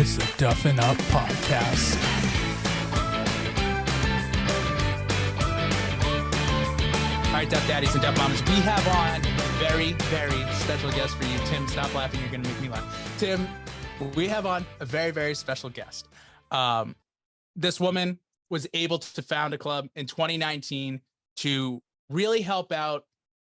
It's the Duffin Up Podcast. All right, Duff Daddies and Duff Mamas, we have on a very, very special guest for you. Tim, stop laughing. You're going to make me laugh. Tim, we have on a very, very special guest. This woman was able to found a club in 2019 to really help out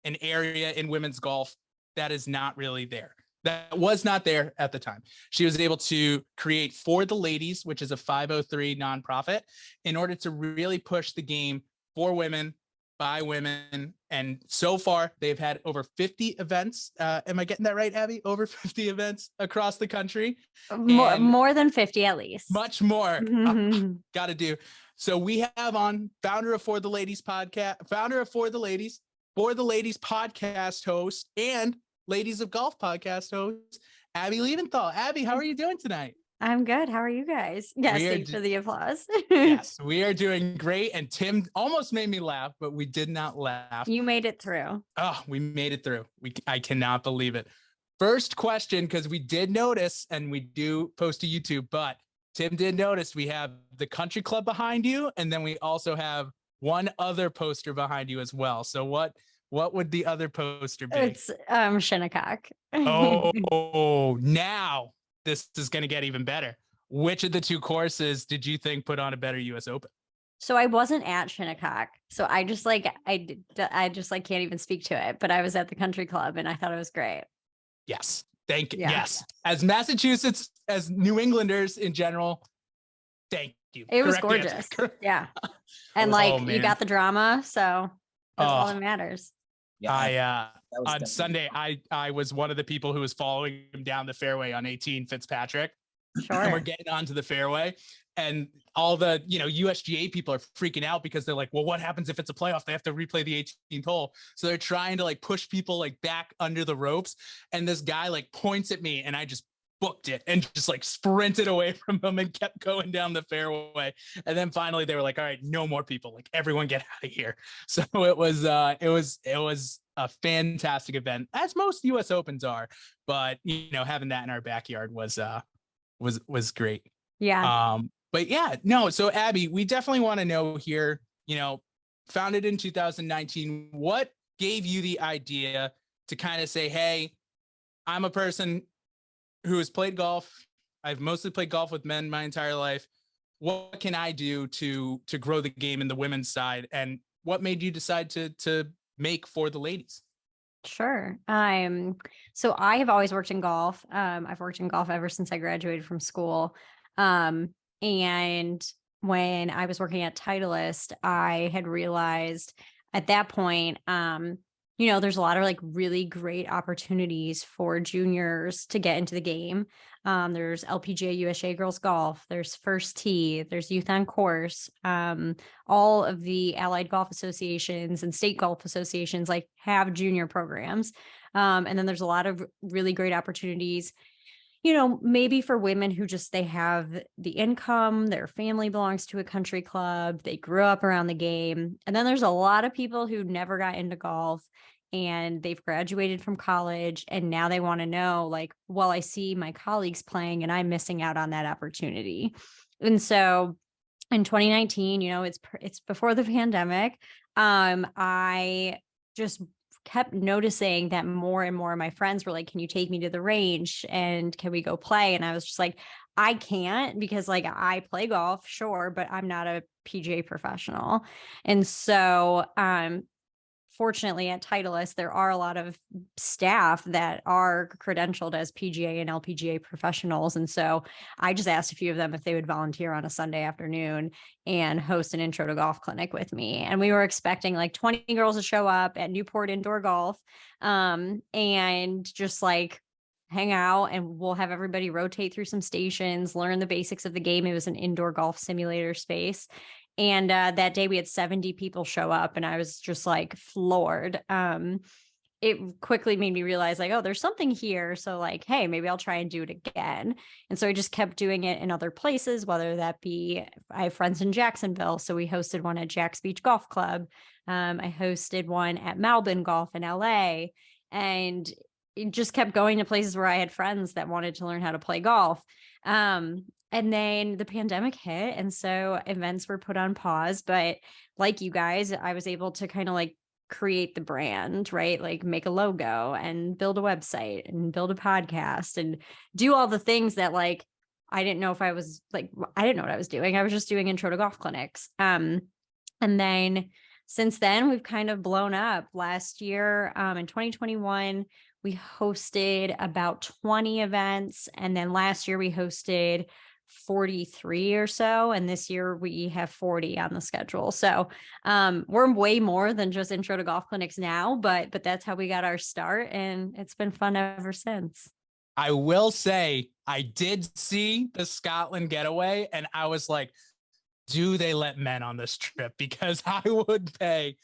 an area in women's golf that is not really there. That was not there at the time. She was able to create For the Ladies, which is a 503 nonprofit, in order to really push the game for women, by women. And so far, they've had over 50 events. Am I getting that right, Abby? Over 50 events across the country. More than 50 at least. Much more. Got to do. So we have on founder of For the Ladies podcast, founder of For the Ladies podcast host, and Ladies of Golf podcast host, Abby Liebenthal. Abby, how are you doing tonight? I'm good. How are you guys? Yes, thanks for the applause. Yes, we are doing great. And Tim almost made me laugh, but we did not laugh. You made it through. Oh, we made it through. I cannot believe it. First question, because we did notice, and we do post to YouTube, but Tim did notice we have the country club behind you, and then we also have one other poster behind you as well. So what would the other poster be? It's Shinnecock. Oh, now this is going to get even better. Which of the two courses did you think put on a better US Open? So I wasn't at Shinnecock. So I just can't even speak to it, but I was at the country club and I thought it was great. Yes. Thank you. Yeah. Yes. As Massachusetts, as New Englanders in general, thank you. It was gorgeous. Yeah. And you got the drama. So that's all that matters. Yeah, on Sunday, I was one of the people who was following him down the fairway on 18 Fitzpatrick. Sure. And we're getting onto the fairway, and all the USGA people are freaking out because they're like, well, what happens if it's a playoff? They have to replay the 18th hole. So they're trying to push people back under the ropes. And this guy points at me, and I just booked it and just sprinted away from him and kept going down the fairway. And then finally they were like, all right, no more people, everyone get out of here. So it was a fantastic event, as most US Opens are, but having that in our backyard was great. Yeah. But yeah, no. So Abby, we definitely want to know here, founded in 2019, what gave you the idea to kind of say, hey, I'm a person who has played golf. I've mostly played golf with men my entire life. What can I do to grow the game in the women's side? And what made you decide to make For the Ladies? Sure. So I have always worked in golf. I've worked in golf ever since I graduated from school. And when I was working at Titleist, I had realized at that point, there's a lot of really great opportunities for juniors to get into the game. There's LPGA USA Girls Golf, there's First Tee, there's Youth on Course. All of the allied golf associations and state golf associations have junior programs. And then there's a lot of really great opportunities, maybe for women who they have the income, their family belongs to a country club, they grew up around the game. And then there's a lot of people who never got into golf and they've graduated from college and now they want to know I see my colleagues playing and I'm missing out on that opportunity. And so in 2019, it's before the pandemic. I just kept noticing that more and more of my friends were like, can you take me to the range and can we go play? And I was just like, I can't because I play golf, sure, but I'm not a PGA professional. And so, fortunately at Titleist, there are a lot of staff that are credentialed as PGA and LPGA professionals. And so I just asked a few of them if they would volunteer on a Sunday afternoon and host an intro to golf clinic with me. And we were expecting 20 girls to show up at Newport Indoor Golf and just hang out, and we'll have everybody rotate through some stations, learn the basics of the game. It was an indoor golf simulator space. And that day we had 70 people show up and I was just floored. It quickly made me realize oh, there's something here. So hey, maybe I'll try and do it again. And so I just kept doing it in other places, whether that be, I have friends in Jacksonville. So we hosted one at Jack's Beach Golf Club. I hosted one at Malbin Golf in LA. And just kept going to places where I had friends that wanted to learn how to play golf. And then the pandemic hit. And so events were put on pause. But like you guys, I was able to kind of like create the brand, right? Like make a logo and build a website and build a podcast and do all the things that like I didn't know if I was like, I didn't know what I was doing. I was just doing intro to golf clinics. And then since then, we've kind of blown up. Last year, in 2021, we hosted about 20 events. And then last year we hosted 43 or so. And this year we have 40 on the schedule. So we're way more than just intro to golf clinics now, but that's how we got our start. And it's been fun ever since. I will say I did see the Scotland getaway and I was like, do they let men on this trip? Because I would pay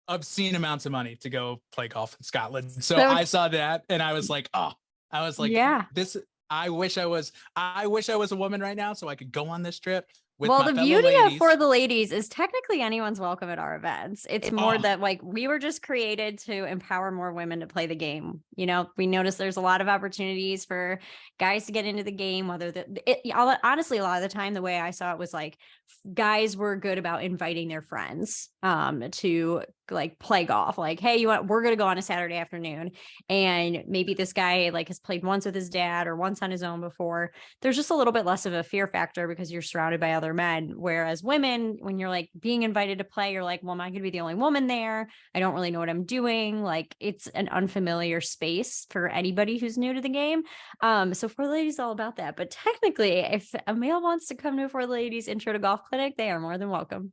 obscene amounts of money to go play golf in Scotland. So I saw that and I was like, yeah, this, I wish I was a woman right now so I could go on this trip with well, my the fellow beauty ladies. of For the Ladies is technically anyone's welcome at our events. It's more that like we were just created to empower more women to play the game. You know, we noticed there's a lot of opportunities for guys to get into the game, honestly, a lot of the time, the way I saw it was like guys were good about inviting their friends to like play golf. Like, hey, we're going to go on a Saturday afternoon. And maybe this guy like has played once with his dad or once on his own before. There's just a little bit less of a fear factor because you're surrounded by other men. Whereas women, when you're like being invited to play, you're like, well, am I going to be the only woman there? I don't really know what I'm doing. Like it's an unfamiliar space for anybody who's new to the game. So For the Ladies is all about that. But technically, if a male wants to come to For the Ladies intro to golf clinic, they are more than welcome.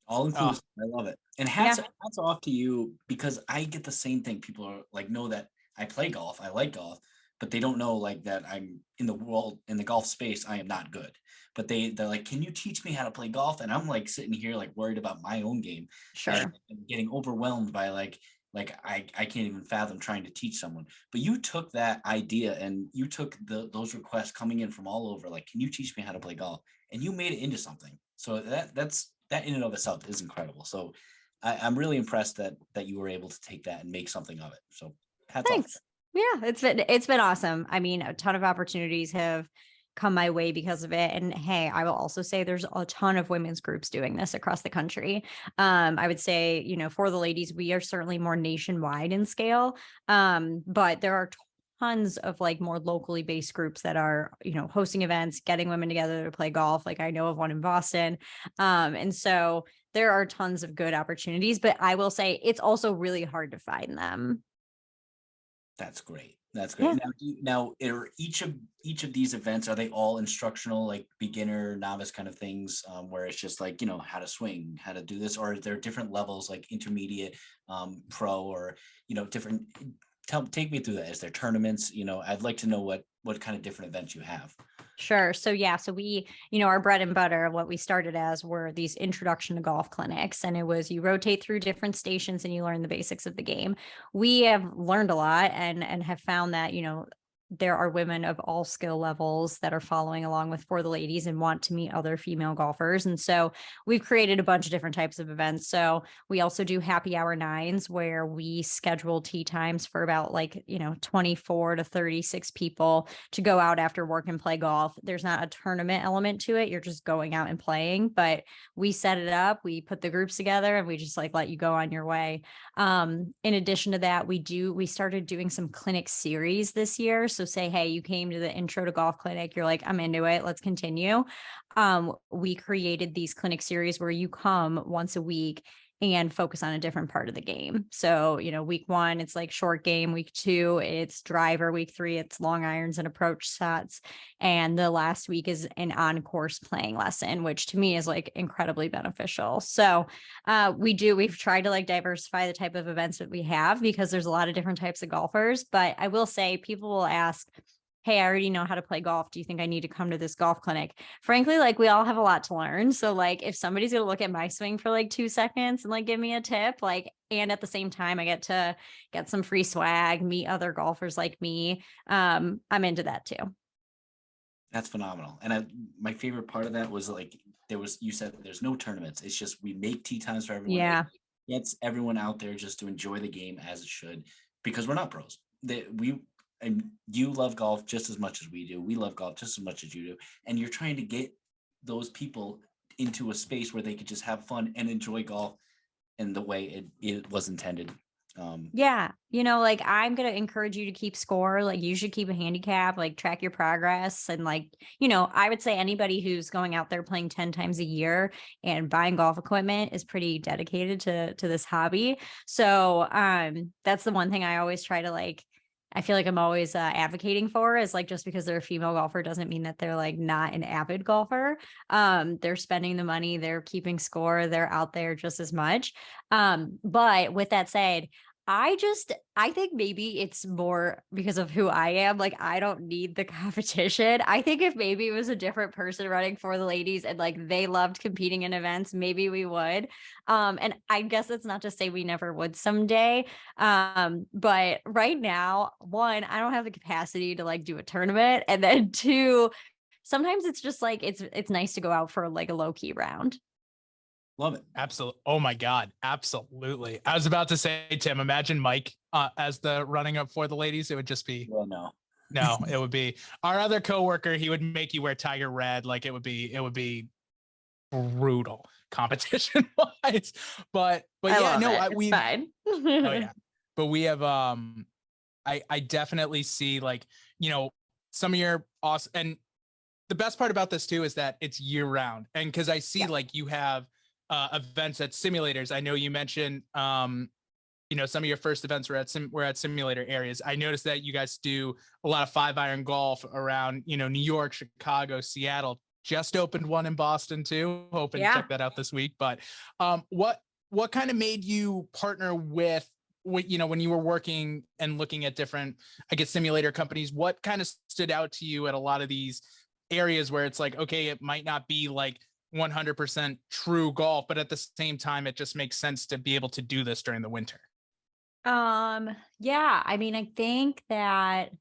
All inclusive. I love it. And hats off to you, because I get the same thing. People are like, know that I play golf, I like golf, but they don't know like that I'm in the golf space, I am not good. But they're like, can you teach me how to play golf? And I'm like sitting here like worried about my own game. Sure. And getting overwhelmed by like I can't even fathom trying to teach someone. But you took that idea and you took those requests coming in from all over, like, can you teach me how to play golf? And you made it into something. So that in and of itself is incredible. So I'm really impressed that you were able to take that and make something of it. So hats off. Yeah, it's been awesome. I mean, a ton of opportunities have come my way because of it. And hey, I will also say there's a ton of women's groups doing this across the country. I would say, you know, For the Ladies, we are certainly more nationwide in scale. But there are tons of like more locally based groups that are, you know, hosting events, getting women together to play golf. Like I know of one in Boston. And so there are tons of good opportunities, but I will say it's also really hard to find them. That's great. That's great. Yeah. Now, are each of these events, are they all instructional, like beginner, novice kind of things, where it's just like, you know, how to swing, how to do this, or are there different levels like intermediate, pro, or, you know, different? Take me through that. Is there tournaments? You know, I'd like to know what kind of different events you have. Sure. So we, you know, our bread and butter, what we started as were these introduction to golf clinics. And it was, you rotate through different stations and you learn the basics of the game. We have learned a lot and have found that, you know, there are women of all skill levels that are following along with For the Ladies and want to meet other female golfers. And so we've created a bunch of different types of events. So we also do happy hour nines where we schedule tee times for about like, you know, 24 to 36 people to go out after work and play golf. There's not a tournament element to it. You're just going out and playing, but we set it up, we put the groups together and we just like let you go on your way. In addition to that, we started doing some clinic series this year. So say, hey, you came to the intro to golf clinic, you're like, I'm into it, let's continue. We created these clinic series where you come once a week and focus on a different part of the game. So, you know, week 1, it's like short game. Week 2, it's driver. Week 3, it's long irons and approach shots. And the last week is an on-course playing lesson, which to me is like incredibly beneficial. So we've tried to like diversify the type of events that we have because there's a lot of different types of golfers. But I will say people will ask, hey, I already know how to play golf. Do you think I need to come to this golf clinic? Frankly, like we all have a lot to learn. So like if somebody's going to look at my swing for like 2 seconds and like give me a tip, like, and at the same time, I get to get some free swag, meet other golfers like me. I'm into that too. That's phenomenal. And my favorite part of that was like, you said there's no tournaments. It's just, we make tee times for everyone. Yeah. It gets everyone out there just to enjoy the game as it should, because we're not pros. that and you love golf just as much as we do. We love golf just as much as you do. And you're trying to get those people into a space where they could just have fun and enjoy golf in the way it was intended. Yeah. Like I'm going to encourage you to keep score. Like you should keep a handicap, like track your progress. And like, I would say anybody who's going out there playing 10 times a year and buying golf equipment is pretty dedicated to this hobby. So that's the one thing I always try to like, I feel like I'm always advocating for is like, just because they're a female golfer doesn't mean that they're like not an avid golfer. They're spending the money, they're keeping score, they're out there just as much. But with that said, I think maybe it's more because of who I am. Like, I don't need the competition. I think if maybe it was a different person running for the ladies and like they loved competing in events, maybe we would. And I guess it's not to say we never would someday. But right now, one, I don't have the capacity to like do a tournament. And then two, sometimes it's just like it's nice to go out for like a low key round. Love it. Absolutely. Oh my God. Absolutely. I was about to say, Tim, imagine Mike as the running up for the ladies. It would just be, Well, no. no, it would be our other coworker. He would make you wear tiger red. Like it would be brutal competition wise, but yeah, no, it's fine. oh yeah, but we have, I definitely see like, some of your awesome, and the best part about this too is that it's year round. And cause I see like you have events at simulators. I know you mentioned, some of your first events were at simulator areas. I noticed that you guys do a lot of 5-iron golf around, New York, Chicago, Seattle. Just opened one in Boston too. Hoping to check that out this week. But what kind of made you partner with when you were working and looking at different, I guess, simulator companies? What kind of stood out to you at a lot of these areas where it's like, okay, it might not be like 100% true golf, but at the same time, it just makes sense to be able to do this during the winter? Yeah, I mean, I think that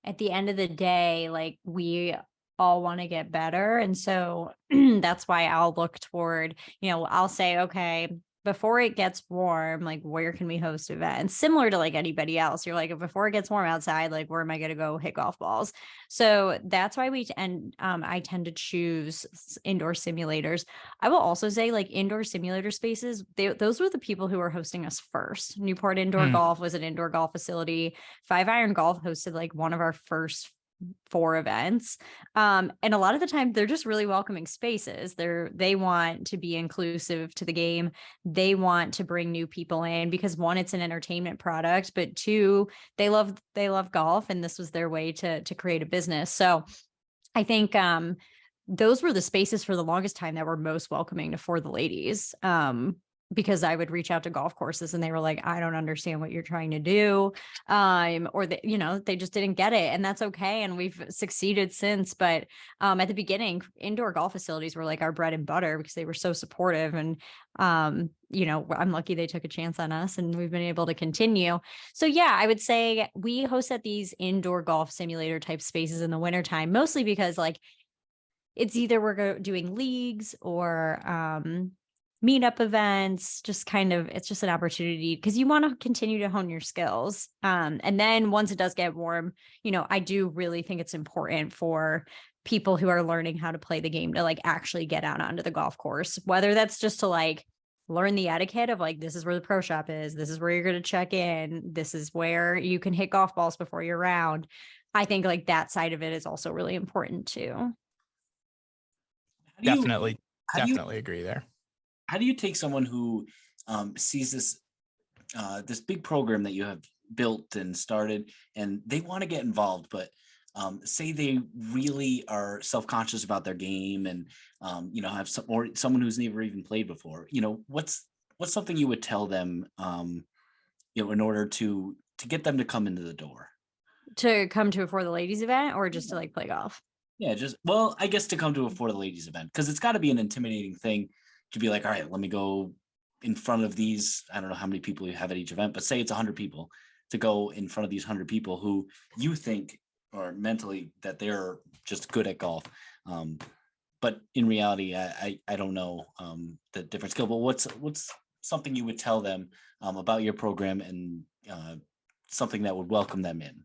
at the end of the day, like we all want to get better. And so that's why I'll look toward, I'll say, okay, before it gets warm, like where can we host events? Similar to like anybody else. You're like, before it gets warm outside, like where am I going to go hit golf balls? So that's why I tend to choose indoor simulators. I will also say like indoor simulator spaces, those were the people who were hosting us first. Newport Indoor Golf was an indoor golf facility. 5-iron Golf hosted like one of our first 4 events. And a lot of the time they're just really welcoming spaces. They want to be inclusive to the game. They want to bring new people in because one, it's an entertainment product, but two, they love golf and this was their way to create a business. So I think those were the spaces for the longest time that were most welcoming for the ladies. Because I would reach out to golf courses and they were like, I don't understand what you're trying to do. Or they just didn't get it, and that's okay. And we've succeeded since. But at the beginning, indoor golf facilities were like our bread and butter because they were so supportive. And, I'm lucky they took a chance on us and we've been able to continue. So yeah, I would say we host at these indoor golf simulator type spaces in the wintertime, mostly because like it's either we're doing leagues or, meetup events, it's just an opportunity because you want to continue to hone your skills. And then once it does get warm, I do really think it's important for people who are learning how to play the game to like actually get out onto the golf course, whether that's just to like learn the etiquette of like, this is where the pro shop is, this is where you're going to check in, this is where you can hit golf balls before your round. I think like that side of it is also really important too. Definitely agree there. How do you take someone who sees this big program that you have built and started, and they want to get involved, but say they really are self-conscious about their game, and have someone who's never even played before? What's something you would tell them, in order to get them to come into the door? To come to a For the Ladies event or just to like play golf? Yeah, I guess to come to a For the Ladies event, because it's got to be an intimidating thing to be like, all right, let me go in front of these, I don't know how many people you have at each event, but say it's 100 people, to go in front of these 100 people who you think or mentally that they're just good at golf. But in reality, I don't know the different skill, but what's something you would tell them about your program and something that would welcome them in.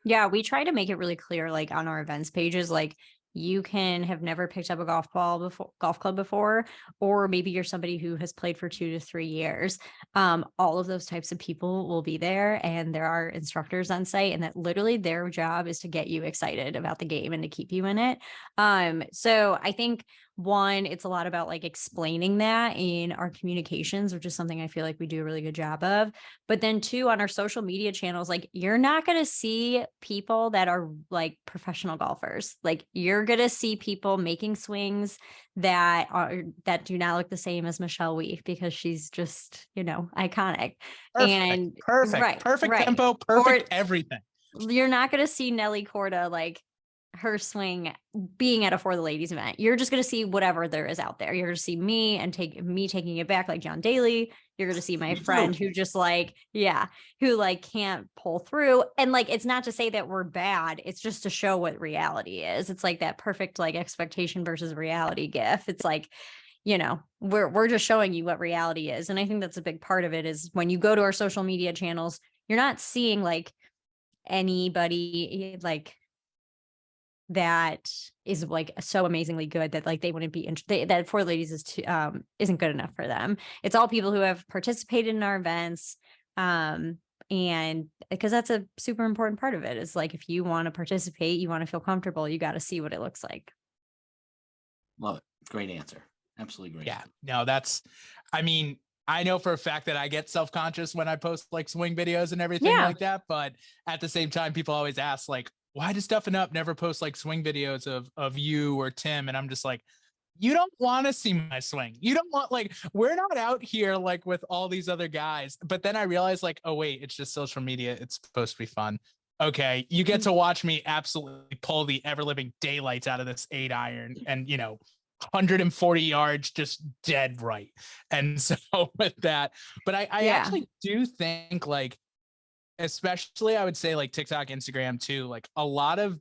Yeah, we try to make it really clear, like on our events pages, like you can have never picked up a golf club before, or maybe you're somebody who has played for 2 to 3 years. All of those types of people will be there, and there are instructors on site, and that literally their job is to get you excited about the game and to keep you in it. So I think one, it's a lot about like explaining that in our communications, which is something I feel like we do a really good job of. But then two, on our social media channels, like you're not going to see people that are like professional golfers. Like you're going to see people making swings that do not look the same as Michelle Weef, because she's just, iconic. And Perfect tempo, perfect everything. You're not going to see Nelly Corda like her swing being at a For the Ladies event. You're just going to see whatever there is out there. You're going to see me and taking it back like John Daly. You're going to see my friend who just like, who like can't pull through. And like, it's not to say that we're bad. It's just to show what reality is. It's like that perfect like expectation versus reality gif. It's like, we're just showing you what reality is. And I think that's a big part of it, is when you go to our social media channels, you're not seeing like anybody like that is like so amazingly good that like they wouldn't be that For Ladies isn't good enough for them. It's all people who have participated in our events, and because that's a super important part of it, is like if you want to participate, you want to feel comfortable, you got to see what it looks like. Love it. Great answer. Absolutely great. Yeah, no, I mean, I know for a fact that I get self-conscious when I post like swing videos and everything like that, but at the same time, people always ask like, why does Duffin Up never post like swing videos of you or Tim? And I'm just like, you don't want to see my swing. You don't want, like, we're not out here like with all these other guys. But then I realized like, oh wait, it's just social media. It's supposed to be fun. Okay, you get to watch me absolutely pull the ever living daylights out of this 8-iron and 140 yards just dead right. And so with that, but I actually do think like, especially I would say like TikTok, Instagram too, like a lot of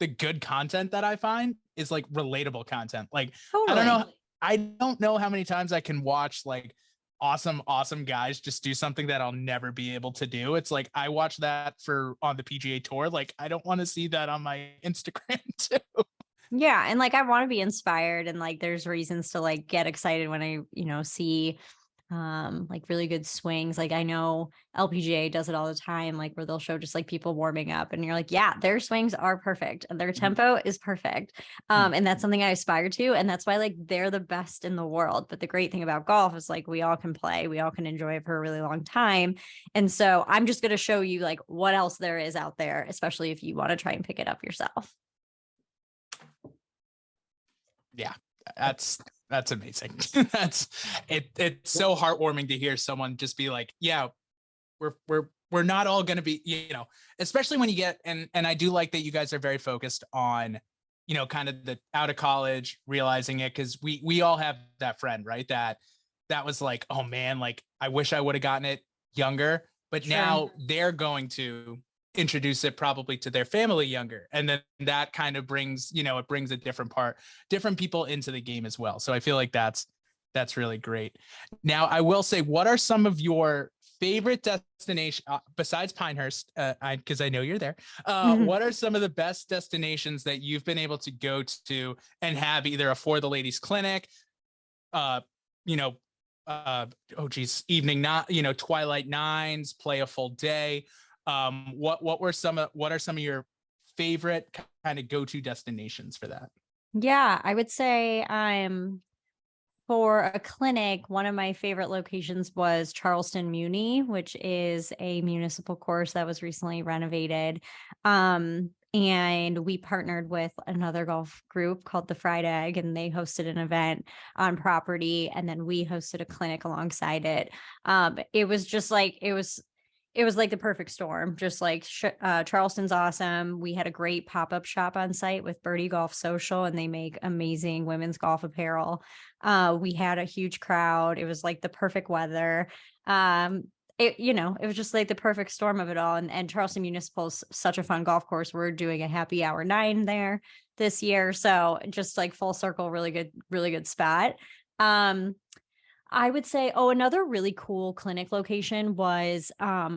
the good content that I find is like relatable content. Like, totally. I don't know how many times I can watch like awesome guys just do something that I'll never be able to do. It's like, I watch that on the PGA Tour. Like, I don't want to see that on my Instagram too. Yeah. And like, I want to be inspired, and like, there's reasons to like get excited when I, see like really good swings. Like I know LPGA does it all the time, like where they'll show just like people warming up and you're like, yeah, their swings are perfect and their tempo is perfect. And that's something I aspire to. And that's why like they're the best in the world. But the great thing about golf is like, we all can play, we all can enjoy it for a really long time. And so I'm just going to show you like what else there is out there, especially if you want to try and pick it up yourself. Yeah, that's amazing. It's so heartwarming to hear someone just be like, yeah, we're not all going to be, especially when you get, and I do like that you guys are very focused on, kind of the out of college, realizing it. Cause we all have that friend, right? That was like, oh man, like I wish I would have gotten it younger, but now they're going to introduce it probably to their family younger, and then that kind of brings it brings a different people into the game as well. So I feel like that's really great. Now I will say, what are some of your favorite destinations besides Pinehurst, because I know you're there, what are some of the best destinations that you've been able to go to and have either a For the Ladies clinic, evening, not twilight nines, play a full day? What are some of your favorite kind of go-to destinations for that? Yeah, I would say for a clinic, one of my favorite locations was Charleston Muni, which is a municipal course that was recently renovated. And we partnered with another golf group called the Fried Egg, and they hosted an event on property, and then we hosted a clinic alongside it. It was just like, it was like the perfect storm. Just like Charleston's awesome. We had a great pop-up shop on site with Birdie Golf Social, and they make amazing women's golf apparel. We had a huge crowd. It was like the perfect weather. It was just like the perfect storm of it all. And Charleston Municipal is such a fun golf course. We're doing a happy hour 9 there this year. So just like full circle, really good spot. I would say, another really cool clinic location was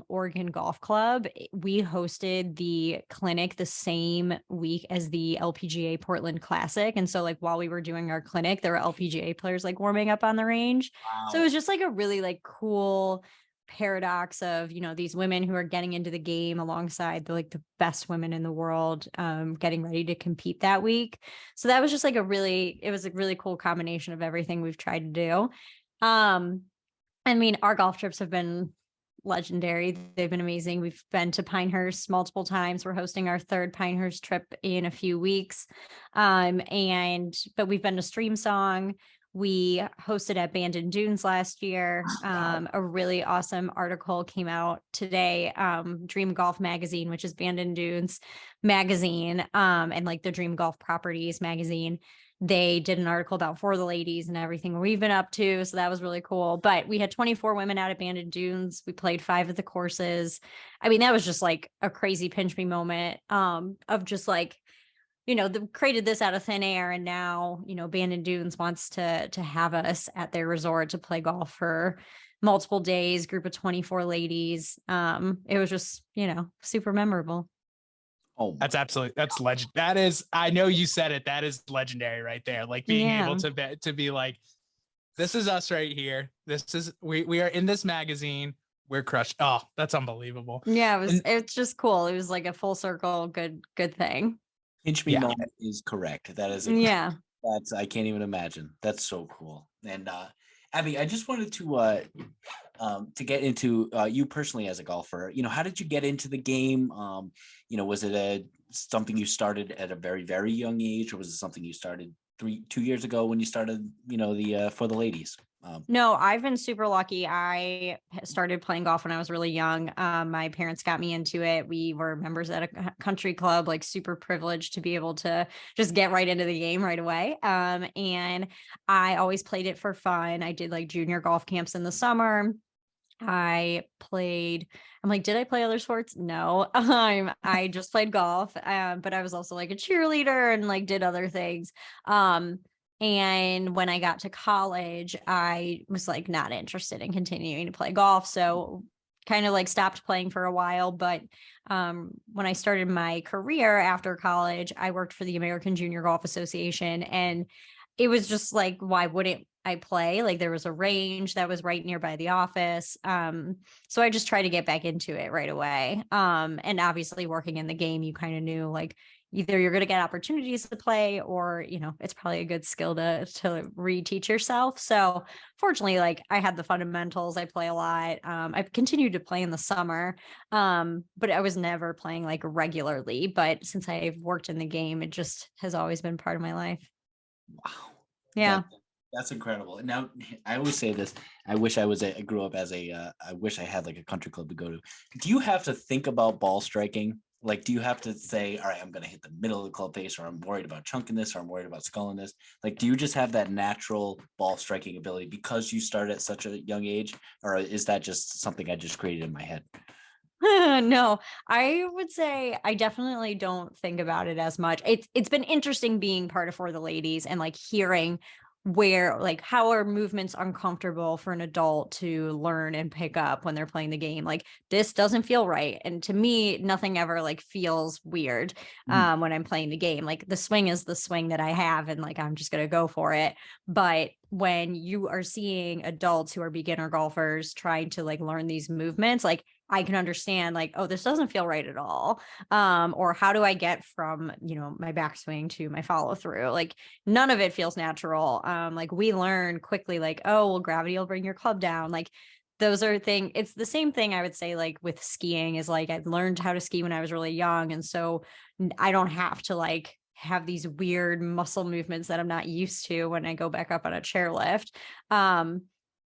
Oregon Golf Club. We hosted the clinic the same week as the LPGA Portland Classic. And so like while we were doing our clinic, there were LPGA players like warming up on the range. So it Wow. was just like a really like cool paradox of, these women who are getting into the game alongside the best women in the world, getting ready to compete that week. So that was just like it was a really cool combination of everything we've tried to do. Um, I mean, our golf trips have been legendary. They've been amazing. We've been to Pinehurst multiple times. We're hosting our third Pinehurst trip in a few weeks. But we've been to Stream Song. We hosted at Bandon Dunes last year. Wow. A really awesome article came out today. Dream Golf Magazine, which is Bandon Dunes magazine, and like the Dream Golf Properties magazine. They did an article about For the Ladies and everything we've been up to. So that was really cool. But we had 24 women out at Bandon Dunes. We played 5 of the courses. I mean, that was just like a crazy pinch me moment, of just like, created this out of thin air. And now, Bandon Dunes wants to have us at their resort to play golf for multiple days, group of 24 ladies. It was just, super memorable. Oh, That's legend. That is, I know you said it. That is legendary right there. Like being able to be like, this is us right here. This is, we are in this magazine. We're crushed. Oh, that's unbelievable. Yeah, it's just cool. It was like a full circle, good thing. pinch me Yeah. moment is correct. That is Yeah. That's I can't even imagine. That's so cool. And Abby, I just wanted to get into you personally as a golfer. How did you get into the game? Was it something you started at a very, very young age, or was it something you started 2 years ago when you started, the For the Ladies? No, I've been super lucky. I started playing golf when I was really young. My parents got me into it. We were members at a country club, like super privileged to be able to just get right into the game right away. And I always played it for fun. I did like junior golf camps in the summer. I'm like, did I play other sports? No. I just played golf. But I was also like a cheerleader and like did other things. And when I got to college, I was like not interested in continuing to play golf. So kind of like stopped playing for a while. But when I started my career after college, I worked for the American Junior Golf Association. And it was just like, why wouldn't I play? Like there was a range that was right nearby the office. So I just tried to get back into it right away. And obviously working in the game, you kind of knew like either you're going to get opportunities to play or, it's probably a good skill to reteach yourself. So fortunately, like I had the fundamentals, I play a lot. I've continued to play in the summer, but I was never playing like regularly. But since I've worked in the game, it just has always been part of my life. Wow. Yeah. That's incredible. Now, I always say this. I grew up as I wish I had like a country club to go to. Do you have to think about ball striking? Like, do you have to say, all right, I'm going to hit the middle of the club face, or I'm worried about chunking this, or I'm worried about sculling this? Like, do you just have that natural ball striking ability because you started at such a young age? Or is that just something I just created in my head? No, I would say I definitely don't think about it as much. It's been interesting being part of For the Ladies and like hearing where like how are movements uncomfortable for an adult to learn and pick up when they're playing the game. Like this doesn't feel right. And to me, nothing ever like feels weird when I'm playing the game. Like the swing is the swing that I have and like I'm just gonna go for it. But when you are seeing adults who are beginner golfers trying to like learn these movements, like I can understand like, oh, this doesn't feel right at all. Or how do I get from, my backswing to my follow through? Like none of it feels natural. Like we learn quickly, like, oh, well, gravity will bring your club down. Like those are things. It's the same thing I would say, like with skiing is like, I learned how to ski when I was really young. And so I don't have to like have these weird muscle movements that I'm not used to when I go back up on a chairlift.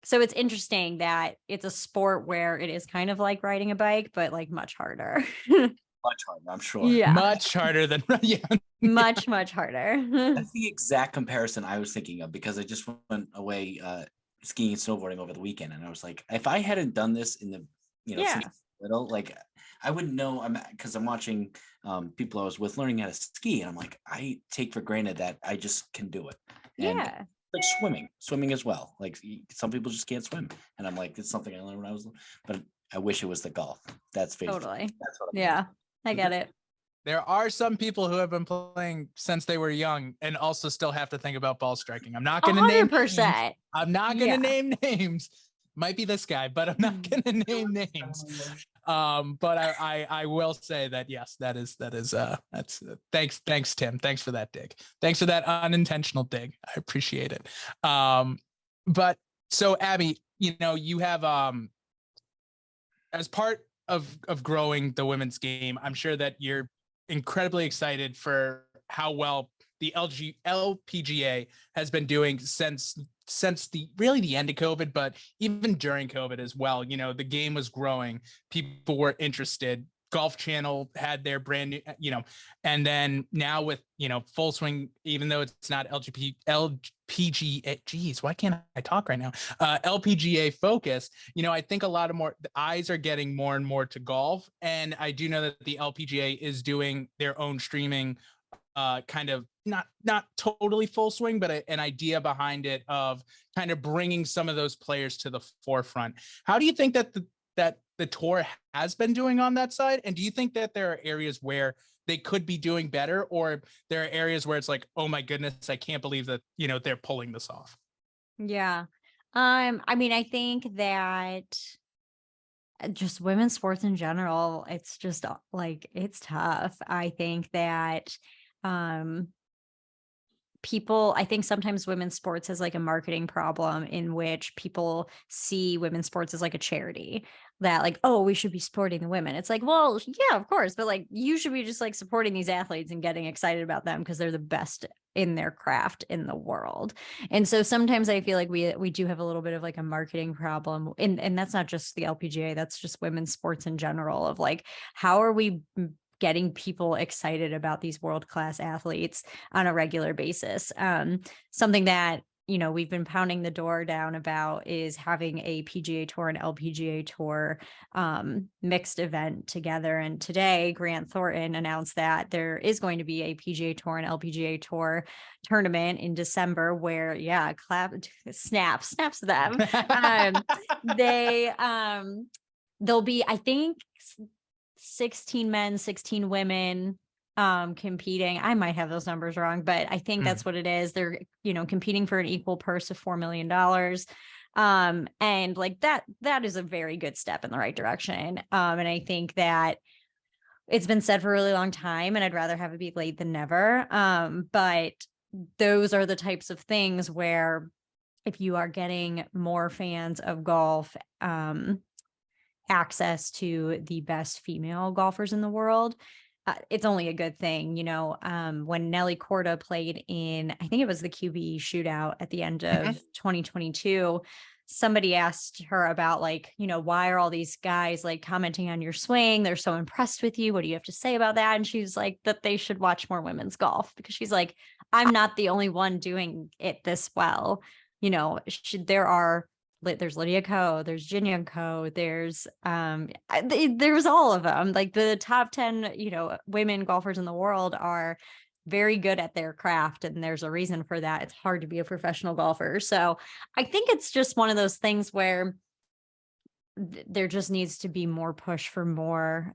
So it's interesting that it's a sport where it is kind of like riding a bike, but like much harder. Much harder, I'm sure. Yeah. Much harder than, yeah. Much harder. That's the exact comparison I was thinking of because I just went away skiing and snowboarding over the weekend. And I was like, if I hadn't done this in the, since little, like I wouldn't know. Because I'm watching people I was with learning how to ski. And I'm like, I take for granted that I just can do it. And Yeah. like swimming as well. Like some people just can't swim, and I'm like, it's something I learned when I was, but I wish it was the golf. That's basically Totally. that's what I'm Yeah, I get it. There are some people who have been playing since they were young and also still have to think about ball striking. I'm not going to name names. 100%. I'm not going to name names. Might be this guy, but I'm not going to name names. But I will say that yes, that's thanks Tim. Thanks for that dig. Thanks for that unintentional dig. I appreciate it. But so Abby, you have as part of growing the women's game, I'm sure that you're incredibly excited for how well the LPGA has been doing since the end of COVID, but even during COVID as well. The game was growing, people were interested. Golf Channel had their brand new, and then now with Full Swing, even though it's not LPGA, geez, why can't I talk right now? LPGA focus, I think a lot of more the eyes are getting more and more to golf, and I do know that the LPGA is doing their own streaming, kind of not totally Full Swing, but an idea behind it of kind of bringing some of those players to the forefront. How do you think that the tour has been doing on that side? And do you think that there are areas where they could be doing better, or there are areas where it's like, oh my goodness, I can't believe that, they're pulling this off? Yeah. I mean, I think that just women's sports in general, it's just like, it's tough. I think that, I think sometimes women's sports has like a marketing problem in which people see women's sports as like a charity, that like, oh, we should be supporting the women. It's like, well, yeah, of course, but like you should be just like supporting these athletes and getting excited about them because they're the best in their craft in the world. And so sometimes I feel like we do have a little bit of like a marketing problem, and that's not just the LPGA, that's just women's sports in general, of like, how are we getting people excited about these world-class athletes on a regular basis? Something that, we've been pounding the door down about is having a PGA Tour and LPGA Tour mixed event together. And today, Grant Thornton announced that there is going to be a PGA Tour and LPGA Tour tournament in December where, snaps to them. They'll be, I think, 16 men, 16 women competing. I might have those numbers wrong, but I think that's what it is. They're, competing for an equal purse of $4 million. And like that is a very good step in the right direction. And I think that it's been said for a really long time, and I'd rather have it be late than never. But those are the types of things where if you are getting more fans of golf, access to the best female golfers in the world, it's only a good thing. When Nelly Korda played in, I think it was the QB shootout at the end of 2022, somebody asked her about like, why are all these guys like commenting on your swing? They're so impressed with you. What do you have to say about that? And she's like, that they should watch more women's golf, because she's like, I'm not the only one doing it this well. There's Lydia Ko, there's Jin Young Ko, there's all of them. Like the top 10, women golfers in the world are very good at their craft, and there's a reason for that. It's hard to be a professional golfer. So I think it's just one of those things where there just needs to be more push for more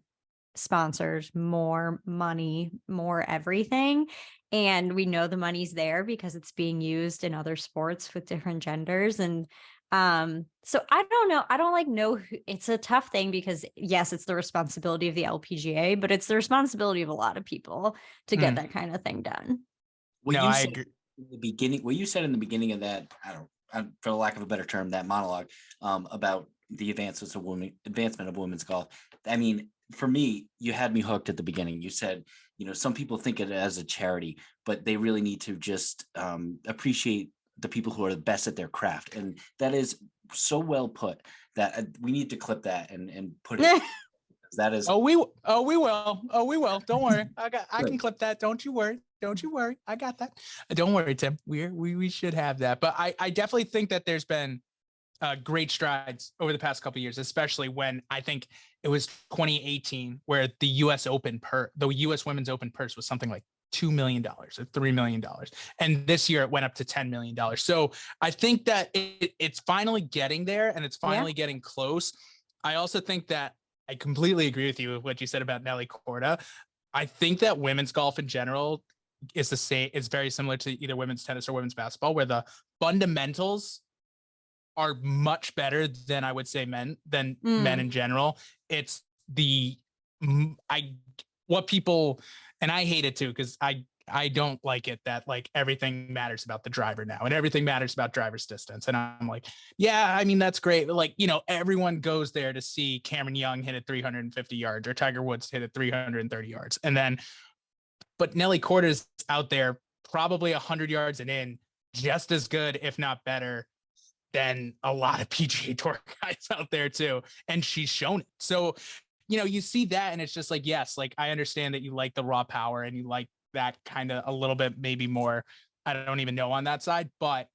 sponsors, more money, more everything. And we know the money's there because it's being used in other sports with different genders. And so I don't know. I don't know. It's a tough thing because yes, it's the responsibility of the LPGA, but it's the responsibility of a lot of people to get that kind of thing done. I agree. What you said in the beginning of that, for the lack of a better term, that monologue, about the advancement of women's golf. I mean, for me, you had me hooked at the beginning. You said, some people think of it as a charity, but they really need to just appreciate the people who are the best at their craft. And that is so well put that we need to clip that and put it. That is. We will. Don't worry. I can clip that. Don't you worry. I got that. Don't worry, Tim. We should have that. But I definitely think that there's been great strides over the past couple of years, especially when I think it was 2018 where the U.S. Women's Open purse was something like $2 million or $3 million. And this year it went up to $10 million. So I think that it's finally getting there and it's finally getting close. I also think that I completely agree with you with what you said about Nelly Korda. I think that women's golf in general is the same. It's very similar to either women's tennis or women's basketball, where the fundamentals are much better than I would say men in general. It's what people, and I hate it too, because I don't like it that like everything matters about the driver now and everything matters about driver's distance. And I'm like, yeah, I mean, that's great. But like, everyone goes there to see Cameron Young hit it 350 yards or Tiger Woods hit it 330 yards. But Nelly Korda is out there probably 100 yards and in, just as good, if not better, than a lot of PGA Tour guys out there too. And she's shown it. So, you see that and it's just like, yes, like I understand that you like the raw power and you like that kind of a little bit, maybe more, I don't even know on that side, but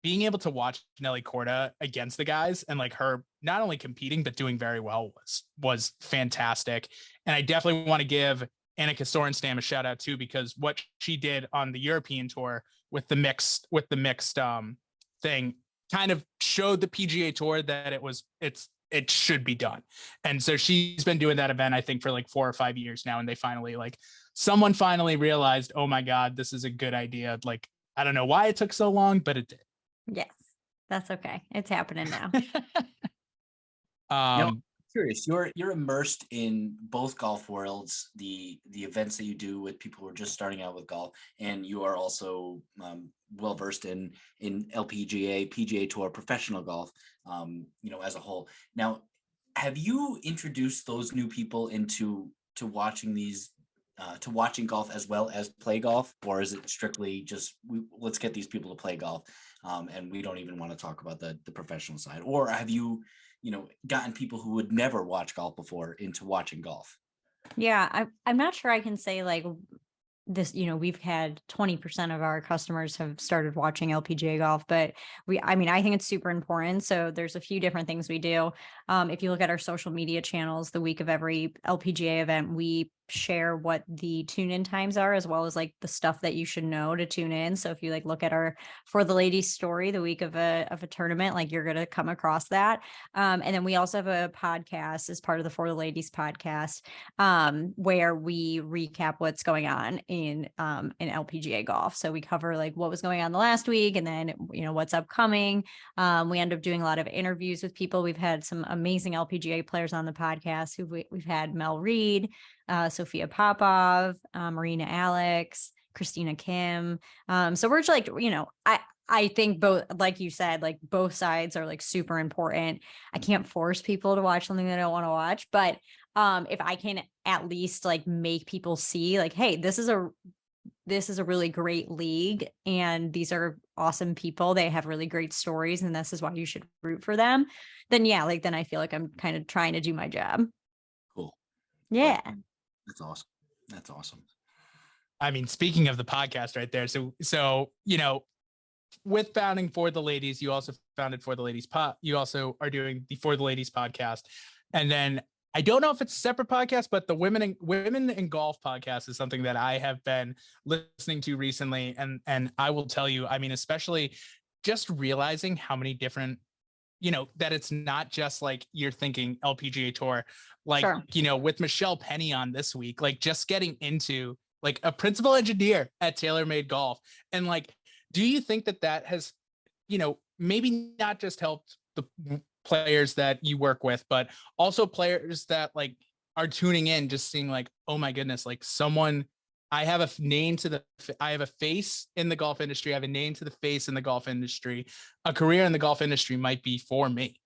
being able to watch Nelly Korda against the guys and like her not only competing, but doing very well was fantastic. And I definitely want to give Annika Sorenstam a shout out too, because what she did on the European tour with the mixed thing kind of showed the PGA Tour that it should be done. And so she's been doing that event, I think, for like 4 or 5 years now. And they finally someone finally realized, oh my God, this is a good idea. Like, I don't know why it took so long, but it did. Yes, that's okay. It's happening now. I'm curious. You're immersed in both golf worlds, the events that you do with people who are just starting out with golf, and you are also well versed in LPGA, PGA Tour, professional golf, as a whole. Now, have you introduced those new people into watching these? To watching golf as well as play golf, or is it strictly just let's get these people to play golf, and we don't even want to talk about the professional side? Or have you gotten people who would never watch golf before into watching golf? Yeah, I'm not sure I can say like this, we've had 20% of our customers have started watching LPGA golf, but I think it's super important. So there's a few different things we do. If you look at our social media channels, the week of every LPGA event, we share what the tune-in times are, as well as like the stuff that you should know to tune in. So if you like look at our For the Ladies story the week of a tournament, like you're going to come across that. And then we also have a podcast as part of the For the Ladies podcast, where we recap what's going on in LPGA golf. So we cover like what was going on the last week and then, what's upcoming. We end up doing a lot of interviews with people. We've had some amazing LPGA players on the podcast we've had Mel Reed, Sophia Popov, Marina Alex, Christina Kim. So we're just like, I think both, like you said, like both sides are like super important. I can't force people to watch something they don't want to watch, but if I can at least like make people see like, hey, this is a really great league and these are awesome people. They have really great stories and this is why you should root for them. Then then I feel like I'm kind of trying to do my job. Cool. Yeah. That's awesome. I mean, speaking of the podcast right there. So, with founding For the Ladies, you also founded For the Ladies you also are doing the For the Ladies podcast. And then I don't know if it's a separate podcast, but the Women in Golf podcast is something that I have been listening to recently. And I will tell you, I mean, especially just realizing how many different, that it's not just like you're thinking LPGA Tour, like, sure. With Michelle Penny on this week, like just getting into like a principal engineer at TaylorMade Golf. And like, do you think that has, maybe not just helped the players that you work with, but also players that like are tuning in, just seeing like, oh my goodness, like someone, I have a face in the golf industry. I have a name to the face in the golf industry. A career in the golf industry might be for me.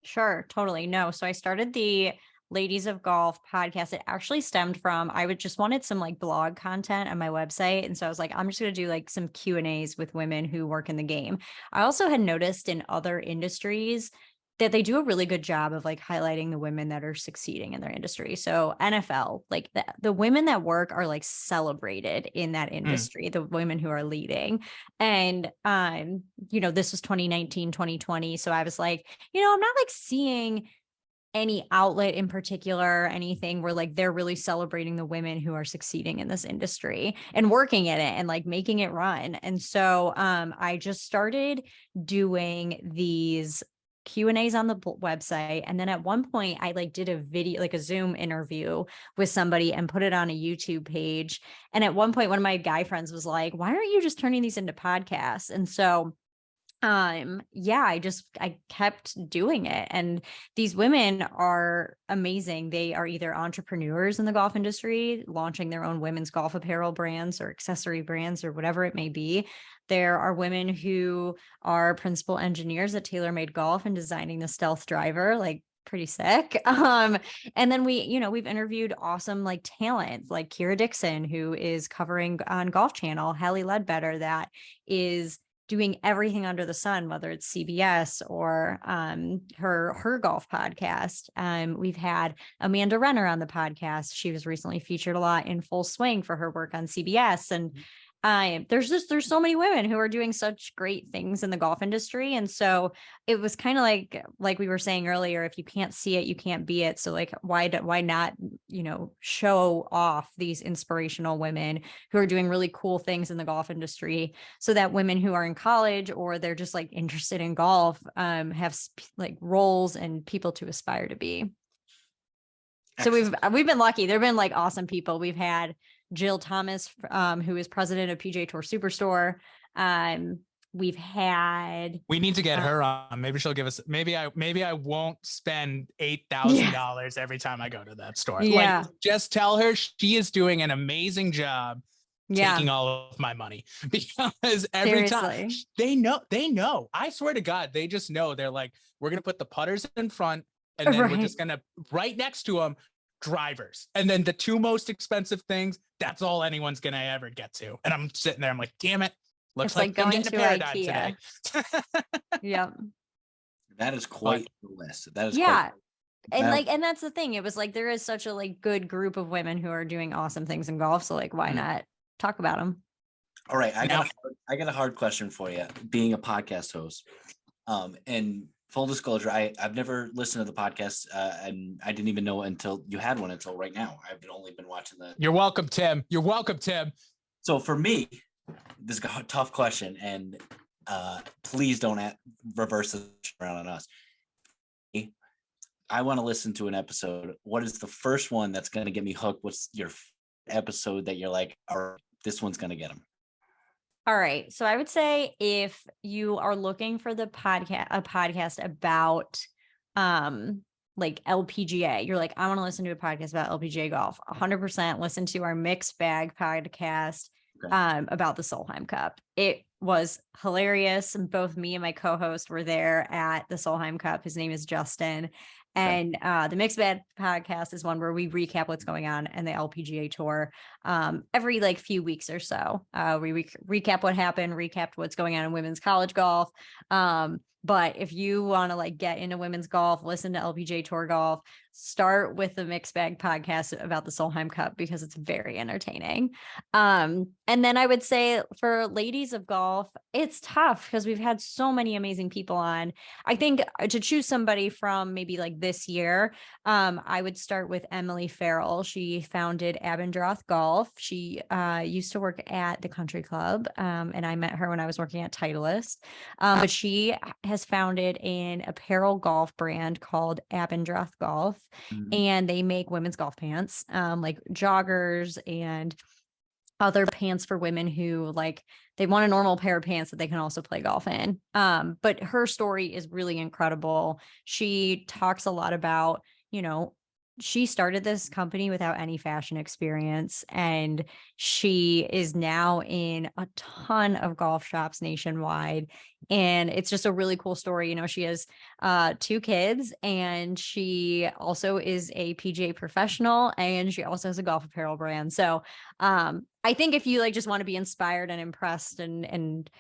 Sure. Totally. No. So I started the Ladies of Golf podcast. It actually stemmed from, I just wanted some like blog content on my website. And so I was like, I'm just going to do like some Q&As with women who work in the game. I also had noticed in other industries that they do a really good job of like highlighting the women that are succeeding in their industry. So NFL, like the women that work are like celebrated in that industry, the women who are leading. And, this was 2019, 2020. So I was like, I'm not like seeing any outlet in particular, anything where like they're really celebrating the women who are succeeding in this industry and working in it and like making it run. And so I just started doing these Q&As on the website. And then at one point I like did a video, like a Zoom interview with somebody and put it on a YouTube page. And at one point, one of my guy friends was like, why aren't you just turning these into podcasts? And so yeah, I kept doing it. And these women are amazing. They are either entrepreneurs in the golf industry, launching their own women's golf apparel brands or accessory brands or whatever it may be. There are women who are principal engineers at TaylorMade Golf and designing the Stealth driver, like pretty sick. And then we've interviewed awesome like talent like Kira Dixon, who is covering on Golf Channel, Hallie Ledbetter, that is doing everything under the sun, whether it's CBS or her golf podcast. We've had Amanda Renner on the podcast. She was recently featured a lot in Full Swing for her work on CBS. And there's so many women who are doing such great things in the golf industry. And so it was kind of like we were saying earlier, if you can't see it, you can't be it. So like, why not, show off these inspirational women who are doing really cool things in the golf industry so that women who are in college or they're just like interested in golf, have like roles and people to aspire to be. Excellent. So we've been lucky. There've been like awesome people. We've had Jill Thomas, who is president of PGA Tour Superstore. We need to get her on. Maybe she'll give us, maybe I won't spend $8,000 every time I go to that store. Yeah. Like, just tell her she is doing an amazing job taking all of my money, because every time they know, I swear to God, they just know. They're like, we're going to put the putters in front and then we're just going to right next to them drivers, and then the two most expensive things, that's all anyone's gonna ever get to. And I'm sitting there, I'm like, damn it, looks like I'm getting a paradigm today. Yeah, that is quite the list. That is and that's the thing. It was like there is such a like good group of women who are doing awesome things in golf, so like why not talk about them? All right, I got a hard question for you, being a podcast host, and full disclosure, I've never listened to the podcast, and I didn't even know until you had one until right now. I've only been watching the. You're welcome, Tim. So for me, this is a tough question, and please don't reverse this around on us. I want to listen to an episode. What is the first one that's going to get me hooked? What's your episode that you're like, all right, this one's going to get them? All right. So I would say if you are looking for a podcast about like LPGA, you're like, I want to listen to a podcast about LPGA golf, 100% listen to our Mixed Bag podcast about the Solheim Cup. It was hilarious. And both me and my co-host were there at the Solheim Cup. His name is Justin. And the Mixed Bag podcast is one where we recap what's going on in the LPGA tour every like few weeks or so. We recap what happened, recap what's going on in women's college golf. But if you want to like get into women's golf, listen to LPGA Tour golf, start with the Mixed Bag podcast about the Solheim Cup because it's very entertaining. And then I would say for ladies of golf, it's tough because we've had so many amazing people on. I think to choose somebody from maybe like this year, I would start with Emily Farrell. She founded Abendroth Golf. She used to work at the Country Club, and I met her when I was working at Titleist. But she has founded an apparel golf brand called Abendroth Golf, and they make women's golf pants, like joggers and other pants for women who like they want a normal pair of pants that they can also play golf in. But her story is really incredible. She talks a lot about, she started this company without any fashion experience, and she is now in a ton of golf shops nationwide. And it's just a really cool story. She has 2 kids, and she also is a PGA professional, and she also has a golf apparel brand. So I think if you like just want to be inspired and impressed and